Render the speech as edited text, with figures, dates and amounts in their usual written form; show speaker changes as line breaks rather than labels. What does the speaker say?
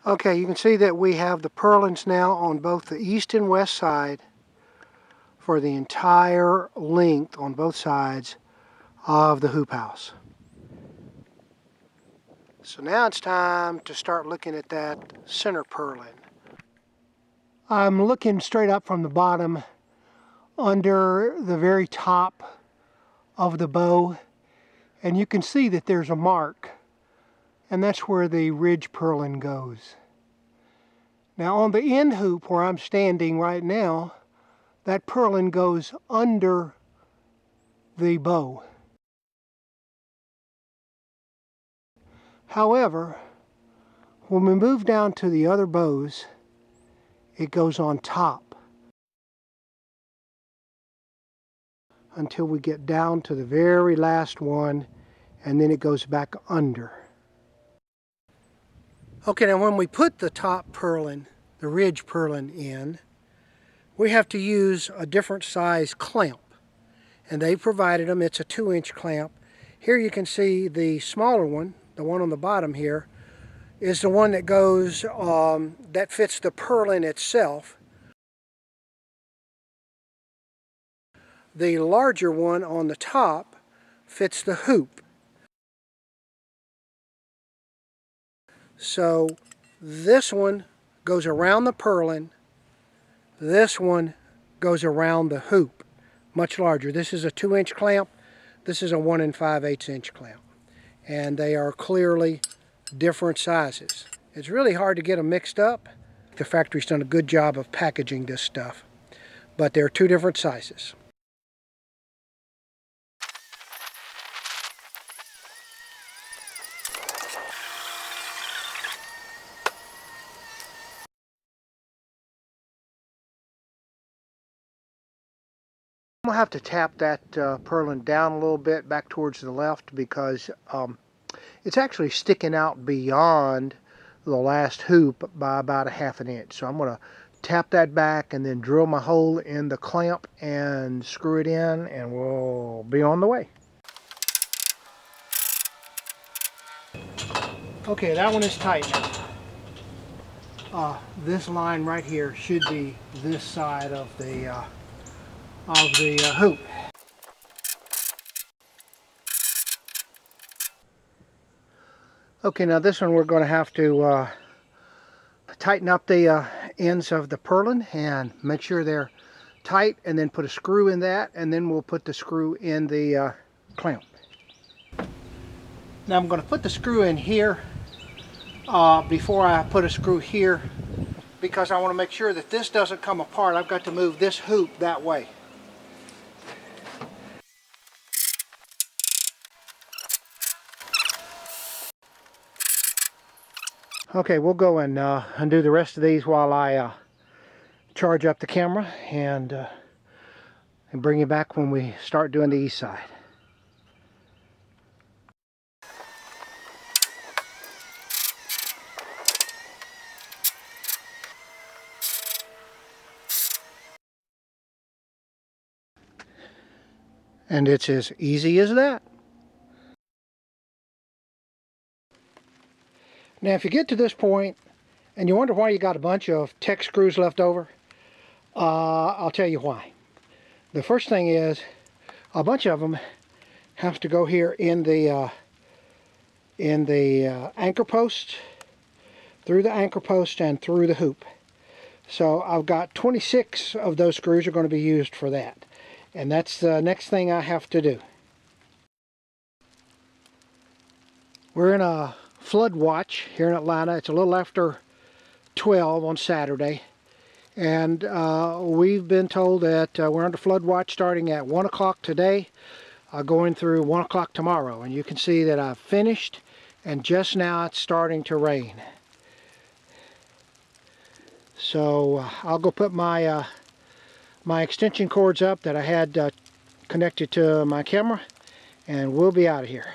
Okay, you can see that we have the purlins now on both the east and west side for the entire length on both sides of the hoop house. So now it's time to start looking at that center purlin. I'm looking straight up from the bottom under the very top of the bow, and you can see that there's a mark, and that's where the ridge purlin goes. Now on the end hoop where I'm standing right now, that purlin goes under the bow. However, when we move down to the other bows, it goes on top until we get down to the very last one, and then it goes back under. Okay, now when we put the top purlin, the ridge purlin in, we have to use a different size clamp. And they provided them. It's a 2-inch clamp. Here you can see the smaller one, the one on the bottom here, is the one that goes, that fits the purlin itself. The larger one on the top fits the hoop. So this one goes around the purlin, this one goes around the hoop, much larger. This is a 2-inch clamp, this is a 1 5/8 inch clamp. And they are clearly different sizes. It's really hard to get them mixed up. The factory's done a good job of packaging this stuff, but they're 2 different sizes. I'm going to have to tap that purlin down a little bit back towards the left because it's actually sticking out beyond the last hoop by about 1/2 inch. So I'm going to tap that back and then drill my hole in the clamp and screw it in, and we'll be on the way. Okay, that one is tight now. This line right here should be this side of the hoop. Okay, now this one we're going to have to tighten up the ends of the purlin and make sure they're tight, and then put a screw in that, and then we'll put the screw in the clamp. Now I'm going to put the screw in here before I put a screw here, because I want to make sure that this doesn't come apart. I've got to move this hoop that way. Okay, we'll go and undo the rest of these while I charge up the camera and bring you back when we start doing the east side. And it's as easy as that. Now if you get to this point and you wonder why you got a bunch of Tech screws left over, I'll tell you why. The first thing is a bunch of them have to go here in the anchor post, through the anchor post and through the hoop. So I've got 26 of those screws are going to be used for that. And that's the next thing I have to do. We're in a flood watch here in Atlanta. It's a little after 12 on Saturday, and we've been told that we're under flood watch starting at 1 o'clock today, going through 1 o'clock tomorrow. And you can see that I've finished, and just now it's starting to rain. So I'll go put my my extension cords up that I had connected to my camera, and we'll be out of here.